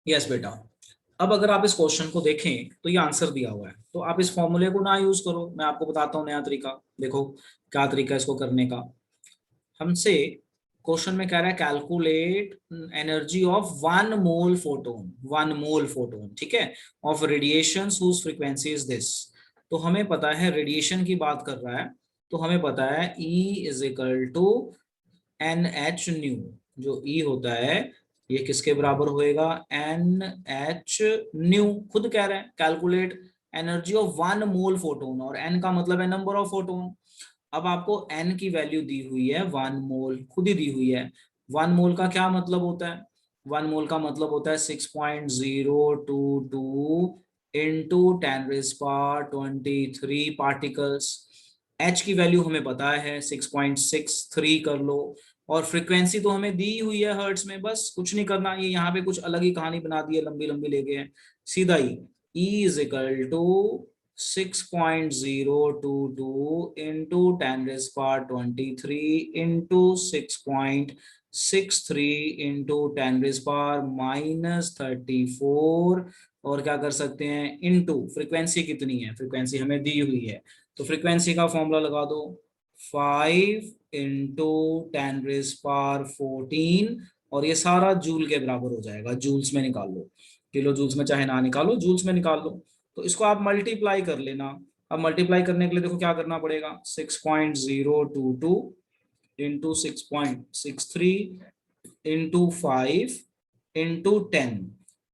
Yes बेटा। अब अगर आप इस क्वेश्चन को देखें तो ये आंसर दिया हुआ है, तो आप इस फॉर्मूले को ना यूज करो, मैं आपको बताता हूँ नया तरीका। देखो क्या तरीका है इसको करने का। हमसे क्वेश्चन में कह रहा है calculate energy of 1 mole photon, 1 mole photon, ठीक है, of radiation whose frequency is this. तो हमें पता है रेडिएशन की बात कर रहा है, तो हमें पता है E is equal to N H nu. जो E होता है ये किसके बराबर होएगा, एन एच न्यू। खुद कह रहे हैं calculate energy of 1 mole photon, और एन का मतलब है नंबर ऑफ फोटोन। अब आपको एन की वैल्यू दी हुई है 1 मोल, खुद ही दी हुई है। 1 मोल का क्या मतलब होता है, 1 मोल का मतलब होता है 6.022 इंटू 10⁻23 पार्टिकल्स। एच की वैल्यू हमें पता है 6.63 कर लो, और फ्रीक्वेंसी तो हमें दी हुई है हर्ट्स में, बस कुछ नहीं करना। ये यहाँ पे कुछ अलग ही कहानी बना दी है, लंबी लंबी ले गए हैं सीधा ही। E is equal to 6.022 into 10⁻23 into 6.63 into 10⁻−34। और क्या कर सकते हैं, इंटू फ्रीक्वेंसी कितनी है, फ्रीक्वेंसी हमें दी हुई है, तो फ्रीक्वेंसी का फॉर्मूला लगा दो 5 इंटू 10⁻14, और ये सारा जूल के बराबर हो जाएगा। जूल्स में निकाल लो, किलो जूल्स में चाहे ना निकालो, जूल्स में निकाल लो। तो इसको आप मल्टीप्लाई कर लेना। अब मल्टीप्लाई करने के लिए देखो क्या करना पड़ेगा, 6.022 इंटू 6.63 इंटू 5 इंटू 10।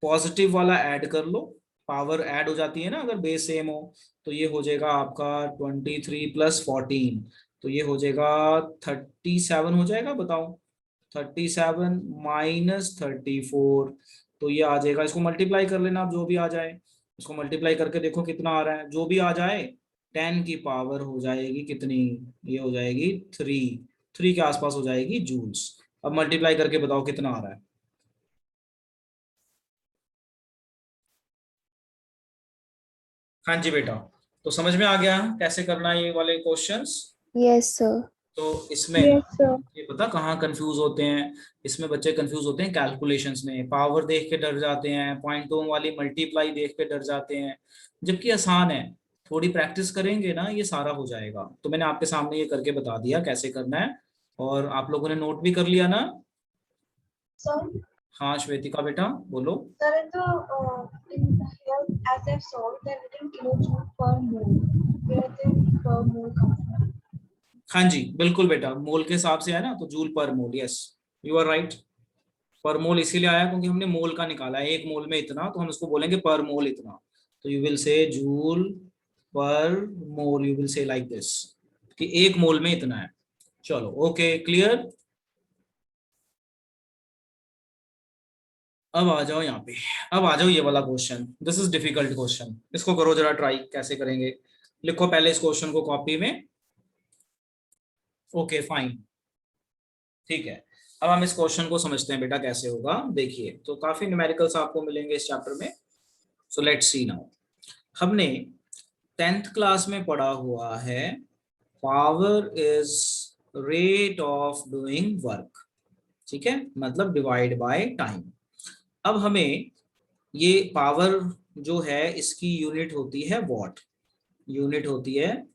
पॉजिटिव वाला ऐड कर लो, पावर ऐड हो जाती है ना अगर बेस सेम हो। तो ये हो जाएगा आपका 23 प्लस 14, तो ये हो जाएगा 37 हो जाएगा, बताओ 37 -34। तो ये आ जाएगा, इसको मल्टीप्लाई कर लेना, आप जो भी आ जाए इसको मल्टीप्लाई करके देखो कितना आ रहा है, जो भी आ जाए 10 की पावर हो जाएगी कितनी, ये हो जाएगी 3 के आसपास हो जाएगी जूल्स। अब मल्टीप्लाई करके बताओ कितना आ रहा है। हाँ जी बेटा, तो समझ में आ गया कैसे करना है ये वाले क्वेश्चंस। Yes sir. तो इसमें yes, ये पता कहाँ कंफ्यूज होते हैं, इसमें बच्चे कंफ्यूज होते हैं कैलकुलेशंस में, पावर देख के डर जाते हैं, पॉइंटों वाली मल्टीप्लाई देख के डर जाते हैं, जबकि आसान है। थोड़ी प्रैक्टिस करेंगे ना ये सारा हो जाएगा। तो मैंने आपके सामने ये करके बता दिया कैसे करना है, और आप लोगों ने नोट भी कर लिया ना। सर हाँ श्वेतिका बेटा बोलो। sir, in here, as I've solved, they're written kilojoule per mole. Where the per mole comes from? हाँ जी बिल्कुल बेटा, मोल के हिसाब से है ना, तो joule per mole, yes you are right. Per mole इसीलिए आया क्योंकि हमने मोल का निकाला है, 1 मोल में इतना, तो हम इसको बोलेंगे पर मोल इतना। तो you will say joule per mole, you will say like this कि 1 मोल में इतना है। चलो ओके क्लियर। अब आ जाओ यहाँ पे, अब आ जाओ ये वाला question, this is difficult question, इसको करो जरा ट्राई कैसे करेंगे। लिखो पहले इस क्वेश्चन को कॉपी में। ओके फाइन, ठीक है। अब हम इस क्वेश्चन को समझते हैं बेटा कैसे होगा। देखिए तो काफी न्यूमेरिकल्स आपको मिलेंगे इस चैप्टर में, सो लेट्स सी नाउ। हमने 10th क्लास में पढ़ा हुआ है power is rate of doing work, ठीक है, मतलब डिवाइड बाय टाइम। अब हमें ये पावर जो है इसकी यूनिट होती है वॉट, यूनिट होती है,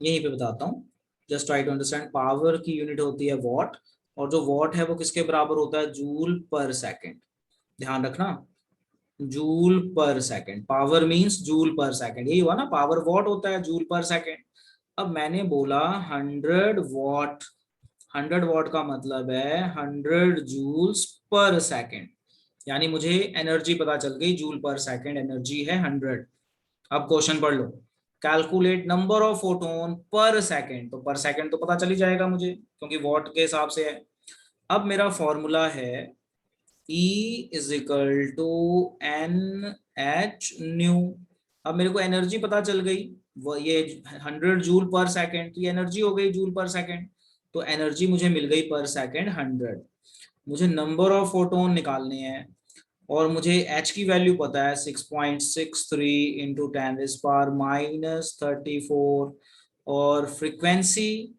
यहीं पे बताता हूँ, just try to understand. Power की यूनिट होती है वॉट, और जो वॉट है वो किसके बराबर होता है, जूल पर सेकंड। ध्यान रखना, जूल पर सेकंड, पावर मींस जूल पर सेकंड, यही हुआ ना, पावर वॉट होता है जूल पर सेकंड। अब मैंने बोला 100 वॉट, 100 वॉट का मतलब है 100 जूल्स पर सेकंड, यानी मुझे एनर्जी पता चल गई, जूल पर सेकंड एनर्जी है 100। अब क्वेश्चन पढ़ लो, कैलकुलेट नंबर ऑफ फोटोन पर सेकंड, तो पर सेकंड तो पता चल ही जाएगा मुझे क्योंकि वॉट के हिसाब से है। अब मेरा फॉर्मूला है E is equal to N H nu. अब मेरे को एनर्जी पता चल गई, वो ये 100 जूल पर सेकंड, तो ये एनर्जी हो गई जूल पर सेकंड। तो एनर्जी मुझे मिल गई पर सेकंड 100। मुझे नंबर ऑफ फोटोन निकालने हैं, और मुझे एच की वैल्यू पता है 6.63 इंटू 10⁻−34, और फ्रीक्वेंसी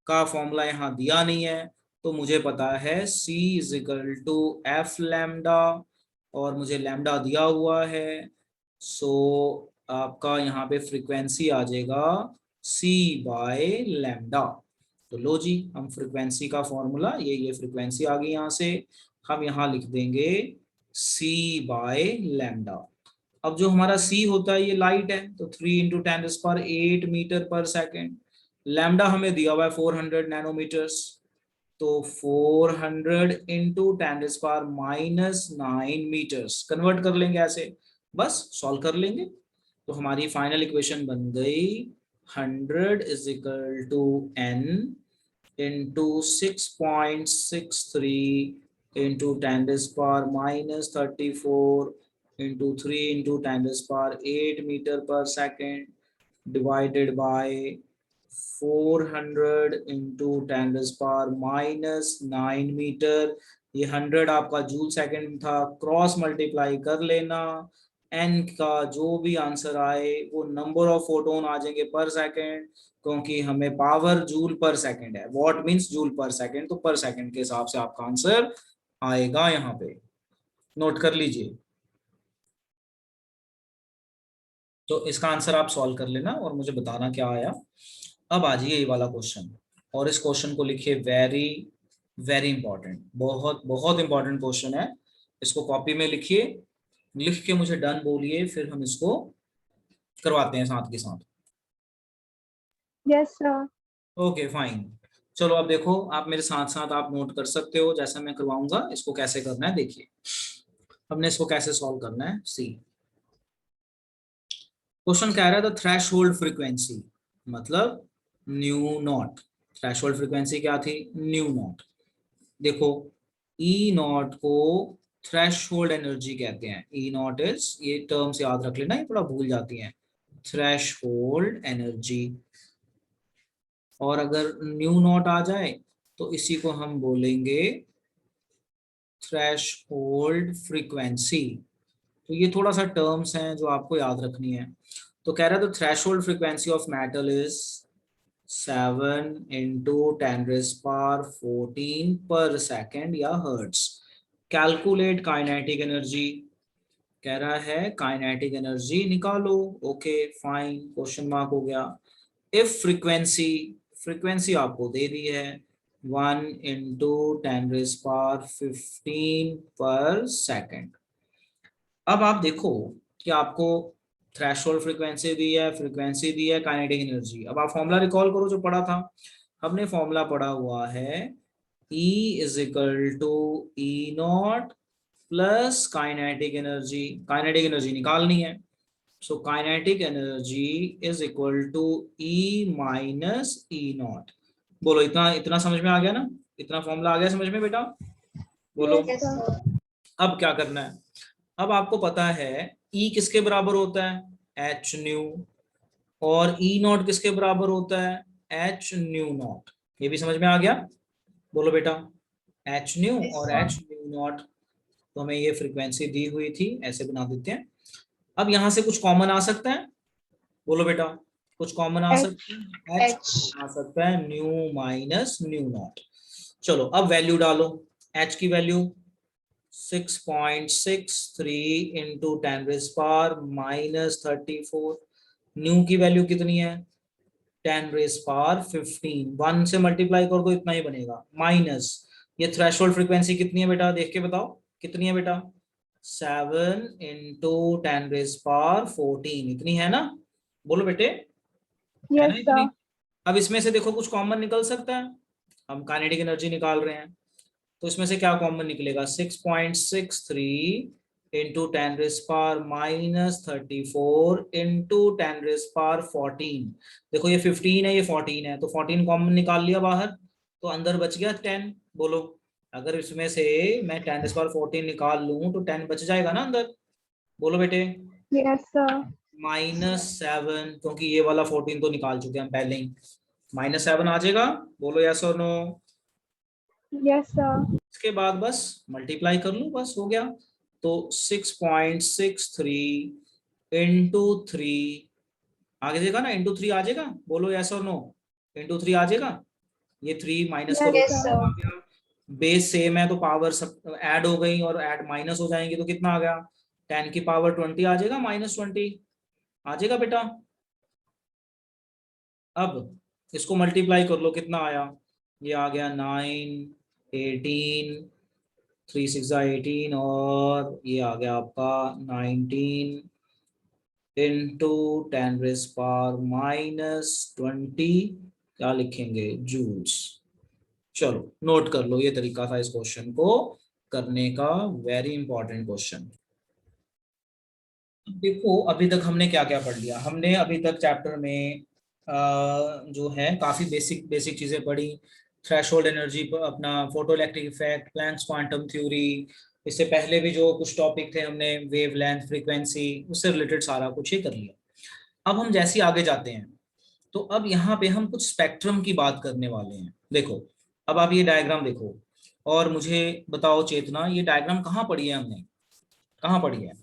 का फॉर्मूला यहाँ दिया नहीं है, तो मुझे पता है C is equal to F lambda और मुझे लैम्डा दिया हुआ है, सो आपका यहाँ पे फ्रीक्वेंसी आ जाएगा c बाय लैम्डा। तो लो जी, हम फ्रीक्वेंसी का फॉर्मूला, ये फ्रीक्वेंसी आ गई यहाँ से, हम यहाँ लिख देंगे c बाय लैम्डा। अब जो हमारा c होता है ये लाइट है, तो 3 into 10⁸ metre per second. Lambda हमें दिया हुआ है 400 नैनोमीटर्स, तो 400 इंटू 10⁻⁹ मीटर्स कन्वर्ट कर लेंगे ऐसे, बस सॉल्व कर लेंगे। तो हमारी फाइनल इक्वेशन बन गई 100 is equal to n into 6.63 into 10⁻⁻34 into 3 into 10⁸ metre per second divided by 400 into 10⁻⁹ metre. ये 100 आपका जूल सेकंड था, क्रॉस मल्टीप्लाई कर लेना, एन का जो भी आंसर आए वो नंबर ऑफ फोटोन आ जाएंगे पर सेकंड, क्योंकि हमें पावर जूल पर सेकंड है, वॉट मींस जूल पर सेकंड, तो पर सेकंड के हिसाब से आपका आंसर आएगा। यहाँ पे नोट कर लीजिए। तो इसका आंसर आप सॉल्व कर लेना और मुझे बताना क्या आया। अब आ जाइए ये वाला क्वेश्चन, और इस क्वेश्चन को लिखिए, वेरी वेरी इंपॉर्टेंट, बहुत बहुत इंपॉर्टेंट क्वेश्चन है। इसको कॉपी में लिखिए, लिख के मुझे डन बोलिए, फिर हम इसको करवाते हैं साथ के साथ। Yes sir. ओके फाइन, चलो अब देखो, आप मेरे साथ साथ आप नोट कर सकते हो जैसा मैं करवाऊंगा। इसको कैसे करना है देखिए, हमने इसको कैसे सॉल्व करना है। सी क्वेश्चन कह रहा है द थ्रेशोल्ड फ्रीक्वेंसी, मतलब न्यू नॉट। थ्रेशोल्ड फ्रीक्वेंसी क्या थी? New not. देखो ई नॉट को थ्रेशोल्ड एनर्जी कहते हैं। ई नॉट इज, ये टर्म्स याद रख लेना, ये थोड़ा भूल जाती हैं, थ्रेशोल्ड एनर्जी। और अगर न्यू नॉट आ जाए तो इसी को हम बोलेंगे थ्रेशोल्ड फ्रीक्वेंसी। तो ये थोड़ा सा टर्म्स हैं जो आपको याद रखनी है। तो कह रहा है the threshold frequency of metal is 7 into 10⁻14 पर सेकेंड या हर्ट्ज। कैलकुलेट काइनेटिक एनर्जी, कह रहा है काइनेटिक एनर्जी निकालो। ओके फाइन, क्वेश्चन मार्क हो गया। इफ फ्रीक्वेंसी, फ्रीक्वेंसी आपको दे दी है 1 इंटू 10⁻15 पर सेकेंड। अब आप देखो कि आपको थ्रेशोल्ड फ्रीक्वेंसी दी है, फ्रीक्वेंसी दी है, काइनेटिक एनर्जी। अब आप फॉर्मूला रिकॉल करो जो पढ़ा था, हमने फॉर्मूला पढ़ा हुआ है E is equal to E naught plus kinetic energy. Kinetic energy निकालनी है, so kinetic energy is equal to E minus E naught. बोलो, इतना इतना समझ में आ गया ना? इतना फॉर्मूला आ गया समझ में बेटा? बोलो। Yes sir. अब क्या करना है? अब आपको पता है E किसके बराबर होता है? H new. और ई नॉट किसके बराबर होता है? H new not. ये भी समझ में आ गया? बोलो बेटा, एच न्यू यस और सर। H new not. तो हमें ये फ्रीक्वेंसी दी हुई थी, ऐसे बना देते हैं। अब यहां से कुछ कॉमन आ सकता है? बोलो बेटा, कुछ कॉमन आ एच। सकता है? H H. आ सकता है, न्यू माइनस न्यू नॉट। चलो अब वैल्यू डालो। एच की वैल्यू 6.63 इंटू 10⁻⁻34। न्यू की वैल्यू कितनी है? 10⁻15। 1 से मल्टीप्लाई कर दो, इतना ही बनेगा, माइनस ये थ्रेशोल्ड फ्रीक्वेंसी कितनी है बेटा? देख के बताओ कितनी है बेटा? 7 इंटू 10⁻14, इतनी है ना? बोलो बेटे, है ना यस इतनी? सर। अब इसमें से देखो कुछ कॉमन निकल सकता है, हम काइनेटिक एनर्जी निकाल रहे हैं, तो इसमें से क्या कॉमन निकलेगा? 6.63 इंटू 10⁻⁻34 इंटू 10⁻14। देखो ये 15 है, ये 14 है, तो 14 कॉमन निकाल लिया बाहर, तो अंदर बच गया 10। बोलो, अगर इसमें से मैं 10⁻14 निकाल लूं तो 10 बच जाएगा ना अंदर? बोलो बेटे। Yes sir. -7, क्योंकि ये वाला 14 तो निकाल चुके हैं हम पहले ही, -7 आ जाएगा। बोलो यस और नो। Yes sir. इसके बाद बस मल्टीप्लाई कर लो, बस हो गया। तो 6.63 इंटू 3, आगे जाएगा ना, इंटू 3 आ जाएगा। बोलो यस और नो, इंटू 3 आ जाएगा। ये 3 माइनस करो, यस तो सर। आ गया। बेस सेम है तो पावर सब ऐड हो गई और ऐड माइनस हो जाएंगी, तो कितना आ गया, 10 की पावर 20 आ जाएगा, -20 आ जाएगा बेटा। अब इसको मल्टीप्लाई कर लो, कितना आया, ये आ गया 9, 18, 3 6 18, और ये आ गया आपका 19 इंटू 10⁻⁻20, क्या लिखेंगे, जूल्स। चलो नोट कर लो, ये तरीका था इस क्वेश्चन को करने का, वेरी इंपॉर्टेंट क्वेश्चन। देखो अभी तक हमने क्या क्या पढ़ लिया, हमने अभी तक चैप्टर में जो है काफी बेसिक बेसिक चीजें पढ़ी। थ्रेशोल्ड एनर्जी, अपना photo electric effect, Planck's quantum theory, इससे पहले भी जो कुछ टॉपिक थे हमने वेवलेंथ, फ्रीक्वेंसी, उससे रिलेटेड सारा कुछ ही कर लिया। अब हम जैसे ही आगे जाते हैं, तो अब यहाँ पे हम कुछ स्पेक्ट्रम की बात करने वाले हैं। देखो अब आप ये डायग्राम देखो और मुझे बताओ चेतना, ये डायग्राम कहाँ पढ़ी है हमने, कहाँ पढ़ी है?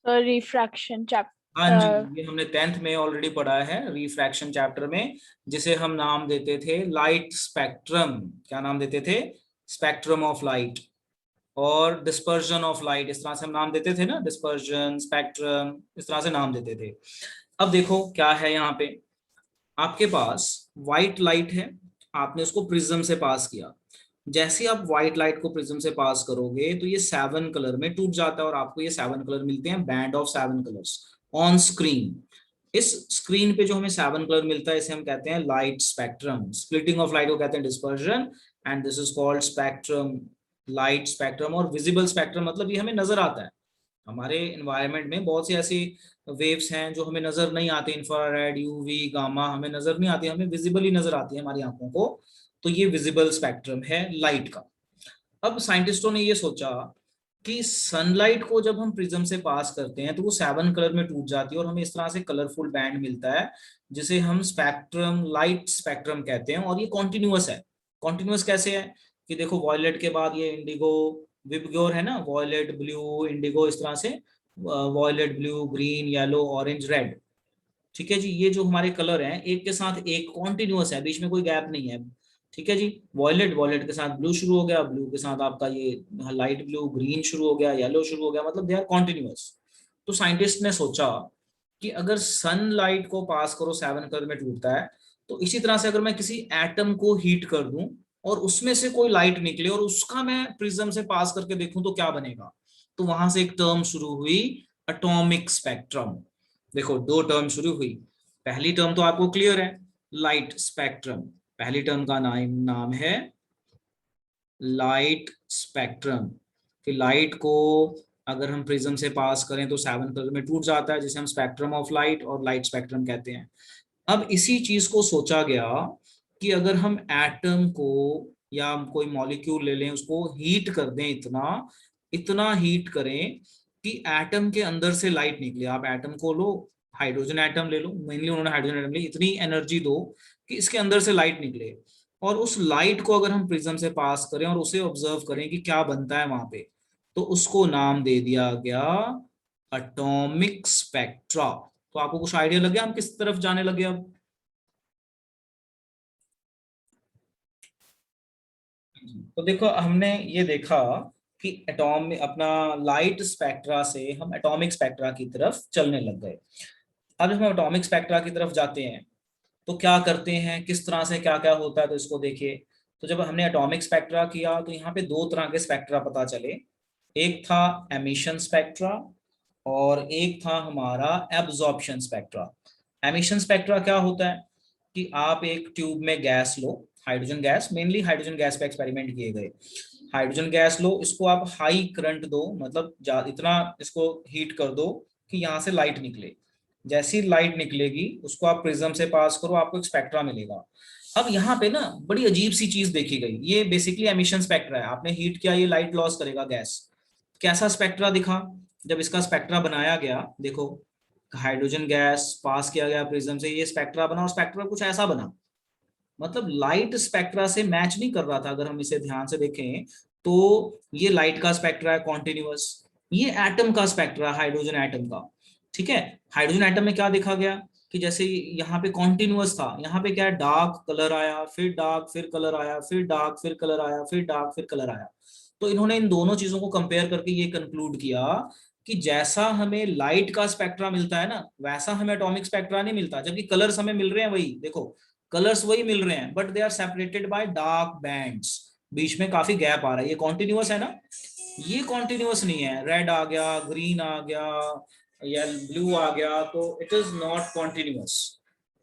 रिफ्रैक्शन हाँ जी, चैप्टर। ये हमने 10th में ऑलरेडी पढ़ा है, रिफ्रैक्शन चैप्टर में, जिसे हम नाम देते थे लाइट स्पेक्ट्रम। क्या नाम देते थे? Spectrum of light. और डिस्पर्जन ऑफ लाइट, इस तरह से हम नाम देते थे ना, डिस्पर्जन, स्पेक्ट्रम, इस तरह से नाम देते थे। अब देखो क्या है यहाँ पे, आपके पास व्हाइट लाइट है, आपने उसको प्रिज्म से पास किया। जैसे ही आप व्हाइट लाइट को प्रिज्म से पास करोगे तो ये 7 कलर में टूट जाता है, और आपको ये 7 कलर मिलते हैं, band of 7 colours on screen. इस स्क्रीन पे जो हमें 7 कलर मिलता है, इसे हम कहते हैं light spectrum. Splitting of light को कहते हैं dispersion, and this is called spectrum, light spectrum. और विजिबल स्पेक्ट्रम मतलब ये हमें नजर आता है, हमारे एनवायरनमेंट में बहुत सी ऐसी वेव्स हैं जो हमें नजर नहीं आती, इंफ्रारेड, यूवी, गामा हमें नजर नहीं आती, हमें विजिबली नजर आती है हमारी आंखों को। तो ये विजिबल स्पेक्ट्रम है लाइट का। अब साइंटिस्टों ने ये सोचा कि सनलाइट को जब हम प्रिज्म से पास करते हैं तो वो 7 कलर में टूट जाती है, और हमें इस तरह से कलरफुल बैंड मिलता है, जिसे हम स्पेक्ट्रम, लाइट स्पेक्ट्रम कहते हैं। और ये कॉन्टिन्यूअस है। कॉन्टिन्यूअस कैसे है कि देखो, वॉयलेट के बाद ये इंडिगो, विबग्योर है ना, वॉयलेट, ब्लू, इंडिगो, इस तरह से violet, blue, green, yellow, orange, red. ठीक है जी, ये जो हमारे कलर हैं एक के साथ एक कॉन्टिन्यूअस है, बीच में कोई गैप नहीं है। ठीक है जी, वॉयलेट, वॉयलेट के साथ ब्लू शुरू हो गया, ब्लू के साथ आपका ये लाइट ब्लू, ग्रीन शुरू हो गया, येलो शुरू हो गया, मतलब दे आर कॉन्टिन्यूअस। तो साइंटिस्ट ने सोचा कि अगर सनलाइट को पास करो 7 कलर में टूटता है, तो इसी तरह से अगर मैं किसी एटम को हीट कर दूं और उसमें से कोई लाइट निकले और उसका मैं प्रिज्म से पास करके देखूं तो क्या बनेगा। तो वहां से एक टर्म शुरू हुई, एटॉमिक स्पेक्ट्रम। देखो दो टर्म शुरू हुई, पहली टर्म तो आपको क्लियर है, लाइट स्पेक्ट्रम। पहली टर्म का नाम है लाइट स्पेक्ट्रम, कि लाइट को अगर हम प्रिज्म से पास करें तो 7 कलर में टूट जाता है, जिसे हम स्पेक्ट्रम ऑफ लाइट और लाइट स्पेक्ट्रम कहते हैं। अब इसी चीज को सोचा गया कि अगर हम एटम को या कोई मॉलिक्यूल ले लें, उसको हीट कर दें, इतना इतना हीट करें कि एटम के अंदर से लाइट निकले। आप एटम को लो, हाइड्रोजन एटम ले लो, मेनली उन्होंने हाइड्रोजन एटम ली, इतनी एनर्जी दो कि इसके अंदर से लाइट निकले, और उस लाइट को अगर हम प्रिज्म से पास करें और उसे ऑब्जर्व करें कि क्या बनता है वहां पे, तो उसको नाम दे दिया गया एटॉमिक स्पेक्ट्रा। तो आपको कुछ आइडिया लग गया हम किस तरफ जाने लगे अब? तो देखो हमने ये देखा कि एटॉम में अपना लाइट स्पेक्ट्रा से हम एटॉमिक स्पेक्ट्रा की तरफ चलने लग गए। अब जब हम एटॉमिक स्पेक्ट्रा की तरफ जाते हैं तो क्या करते हैं, किस तरह से क्या क्या होता है, तो इसको देखिए। तो जब हमने एटॉमिक स्पेक्ट्रा किया तो यहाँ पे दो तरह के स्पेक्ट्रा पता चले। एक था एमिशन स्पेक्ट्रा और एक था हमारा एब्जॉर्प्शन स्पेक्ट्रा। एमिशन स्पेक्ट्रा क्या होता है कि आप एक ट्यूब में गैस लो, hydrogen gas, mainly hydrogen gas पे एक्सपेरिमेंट किए गए। हाइड्रोजन गैस लो, इसको आप हाई करंट दो, मतलब इतना इसको हीट कर दो कि यहाँ से लाइट निकले। जैसी लाइट निकलेगी उसको आप प्रिज्म से पास करो, आपको एक स्पेक्ट्रा मिलेगा। अब यहाँ पे ना बड़ी अजीब सी चीज देखी गई, ये बेसिकली एमिशन स्पेक्ट्रा है, आपने हीट किया, ये लाइट लॉस करेगा गैस। कैसा स्पेक्ट्रा दिखा जब इसका स्पेक्ट्रा बनाया गया, देखो हाइड्रोजन गैस पास किया गया प्रिज्म से, ये स्पेक्ट्रा बना, और स्पेक्ट्रा कुछ ऐसा बना, मतलब लाइट स्पेक्ट्रा से मैच नहीं कर रहा था। अगर हम इसे ध्यान से देखें तो ये लाइट का स्पेक्ट्रा है कॉन्टिन्यूअस, ये एटम का स्पेक्ट्रा, हाइड्रोजन एटम का। ठीक है, हाइड्रोजन एटम में क्या देखा गया कि जैसे यहाँ पे कॉन्टिन्यूअस था, यहाँ पे क्या है, डार्क कलर आया, फिर डार्क, फिर कलर आया, फिर डार्क, फिर कलर आया, फिर डार्क, फिर कलर आया। तो इन्होंने इन दोनों चीजों को कंपेयर करके ये कंक्लूड किया कि जैसा हमें लाइट का स्पेक्ट्रा मिलता है ना, वैसा हमें एटॉमिक स्पेक्ट्रा नहीं मिलता, जबकि कलर्स हमें मिल रहे हैं वही, देखो कलर्स वही मिल रहे हैं, but they are separated by dark bands, बीच में काफी गैप आ रहा है। ये कॉन्टिन्यूअस है ना, ये कॉन्टिन्यूअस नहीं है, रेड आ गया, ग्रीन आ गया या ब्लू आ गया, तो इट इज नॉट कॉन्टिन्यूअस।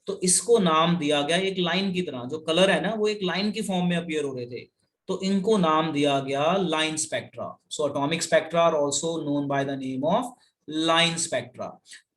तो इसको नाम दिया गया एक लाइन की तरह, जो कलर है ना वो एक लाइन की फॉर्म में अपीयर हो रहे थे, तो इनको नाम दिया गया line spectra. So atomic spectra are also known by the name of line spectra.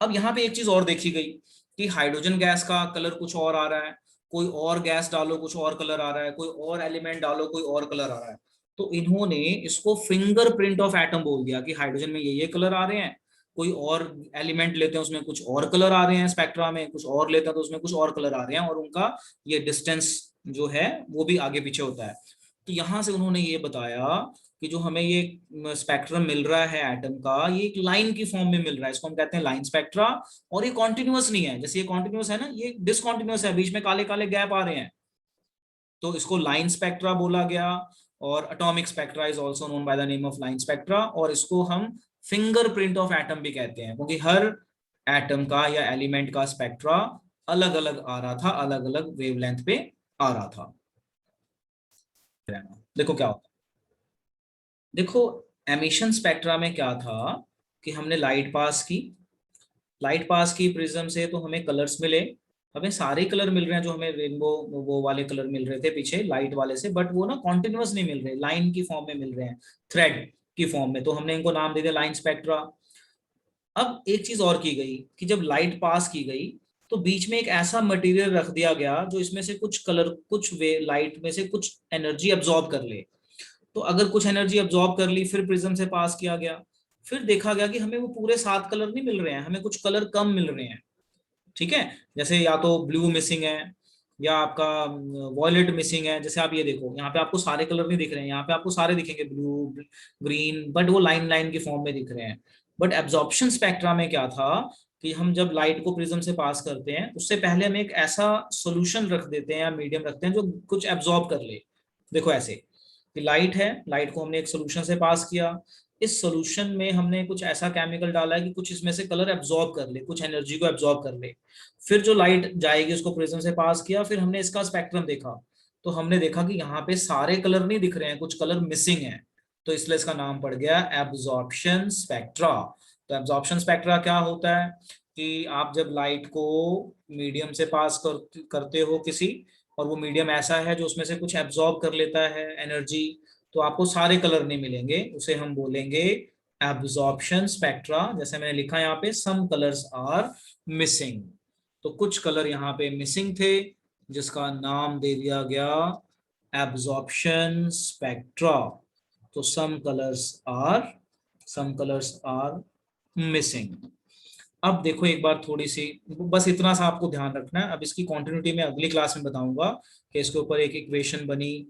अब यहाँ पे एक चीज और देखी गई कि हाइड्रोजन गैस का कलर कुछ और आ रहा है, कोई और गैस डालो कुछ और कलर आ रहा है, कोई और एलिमेंट डालो कोई और कलर आ रहा है। तो इन्होंने इसको फिंगरप्रिंट ऑफ एटम बोल दिया कि हाइड्रोजन में ये कलर आ रहे हैं, कोई और एलिमेंट लेते हैं उसमें कुछ और कलर आ रहे हैं, स्पेक्ट्रा में कुछ और लेते हैं तो उसमें कुछ और कलर आ रहे हैं, और उनका ये डिस्टेंस जो है वो भी आगे पीछे होता है। तो यहां से उन्होंने ये बताया कि जो हमें ये स्पेक्ट्रम मिल रहा है एटम का, ये एक लाइन की फॉर्म में मिल रहा है, इसको हम कहते हैं लाइन स्पेक्ट्रा। और ये कॉन्टिन्यूअस नहीं है, जैसे ये कॉन्टिन्यूअस है ना, ये डिसकॉन्टिन्यूअस है, बीच में काले काले गैप आ रहे हैं, तो इसको लाइन स्पेक्ट्रा बोला गया। और atomic spectra is also known by the name of line spectra, और इसको हम फिंगरप्रिंट ऑफ एटम भी कहते हैं, क्योंकि हर एटम का या एलिमेंट का स्पेक्ट्रा अलग अलग आ रहा था, अलग अलग वेवलेंथ पे आ रहा था। देखो क्या होता है, देखो एमिशन स्पेक्ट्रा में क्या था कि हमने लाइट पास की, लाइट पास की प्रिज्म से तो हमें कलर्स मिले, हमें सारे कलर मिल रहे हैं जो हमें रेनबो वो वाले कलर मिल रहे थे पीछे लाइट वाले से, बट वो ना कॉन्टिन्यूअस नहीं मिल रहे, लाइन की फॉर्म में मिल रहे हैं, थ्रेड की फॉर्म में, तो हमने इनको नाम दे दिया लाइन स्पेक्ट्रा। अब एक चीज और की गई कि जब लाइट पास की गई तो बीच में एक ऐसा मटेरियल रख दिया गया जो इसमें से कुछ कलर, कुछ वे लाइट में से कुछ एनर्जी अब्सॉर्ब कर ले। तो अगर कुछ एनर्जी अब्सॉर्ब कर ली, फिर प्रिज्म से पास किया गया, फिर देखा गया कि हमें वो पूरे 7 कलर नहीं मिल रहे हैं, हमें कुछ कलर कम मिल रहे हैं। ठीक है, जैसे या तो ब्लू मिसिंग है या आपका वॉयलेट मिसिंग है। जैसे आप ये देखो, यहाँ पे आपको सारे कलर नहीं दिख रहे हैं, यहाँ पे आपको सारे दिखेंगे ब्लू ग्रीन, बट वो लाइन लाइन की फॉर्म में दिख रहे हैं। बट एब्जॉर्प्शन स्पेक्ट्रा में क्या था कि हम जब लाइट को प्रिज्म से पास करते हैं उससे पहले हम एक ऐसा सोल्यूशन रख देते हैं या मीडियम रखते हैं जो कुछ एब्जॉर्ब कर ले। देखो ऐसे कि लाइट है, लाइट को हमने एक सोल्यूशन से पास किया, इस सोल्यूशन में हमने कुछ ऐसा केमिकल डाला है कि कुछ इसमें से कलर एब्जॉर्ब कर ले, कुछ एनर्जी को एब्जॉर्ब कर ले। फिर जो लाइट जाएगी उसको प्रिज्म से पास किया, फिर हमने इसका स्पेक्ट्रम देखा, तो हमने देखा कि यहाँ पे सारे कलर नहीं दिख रहे हैं, कुछ कलर मिसिंग है, तो इसलिए इसका नाम पड़ गया एब्जॉर्प्शन स्पेक्ट्रा। तो एब्जॉर्प्शन स्पेक्ट्रा क्या होता है कि आप जब लाइट को मीडियम से पास करते हो किसी, और वो मीडियम ऐसा है जो उसमें से कुछ एब्जॉर्ब कर लेता है एनर्जी, तो आपको सारे कलर नहीं मिलेंगे, उसे हम बोलेंगे एब्जॉर्प्शन स्पेक्ट्रा। जैसे मैंने लिखा यहाँ पे सम कलर्स आर मिसिंग, तो कुछ कलर यहाँ पे मिसिंग थे जिसका नाम दे दिया गया एब्जॉर्प्शन स्पेक्ट्रा। तो सम कलर्स आर मिसिंग। अब देखो एक बार थोड़ी सी, बस इतना सा आपको ध्यान रखना है, अब इसकी कॉन्टिन्यूटी में अगली क्लास में बताऊंगा कि इसके ऊपर एक इक्वेशन बनी,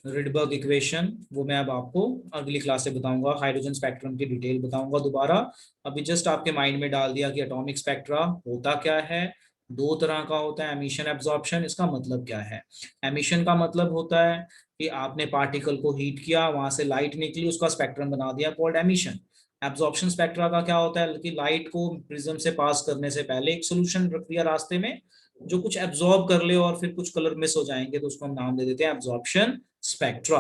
रिडबर्ग इक्वेशन, वो मैं अब आपको अगली क्लास से बताऊंगा, हाइड्रोजन स्पेक्ट्रम की डिटेल बताऊंगा दोबारा। अभी जस्ट आपके माइंड में डाल दिया कि एटॉमिक स्पेक्ट्रा होता क्या है, 2 तरह का होता है, एमिशन एब्जॉर्प्शन। इसका मतलब क्या है, एमिशन का मतलब होता है कि आपने पार्टिकल को हीट किया, वहां से लाइट निकली, उसका स्पेक्ट्रम बना दिया, कॉल्ड एमिशन। एब्जॉर्प्शन स्पेक्ट्रा का क्या होता है कि लाइट को प्रिज्म से पास करने से पहले एक सोल्यूशन रख दिया रास्ते में जो कुछ एब्जॉर्ब कर ले और फिर कुछ कलर मिस हो जाएंगे, तो उसको हम नाम दे देते हैं एब्जॉर्प्शन स्पेक्ट्रा।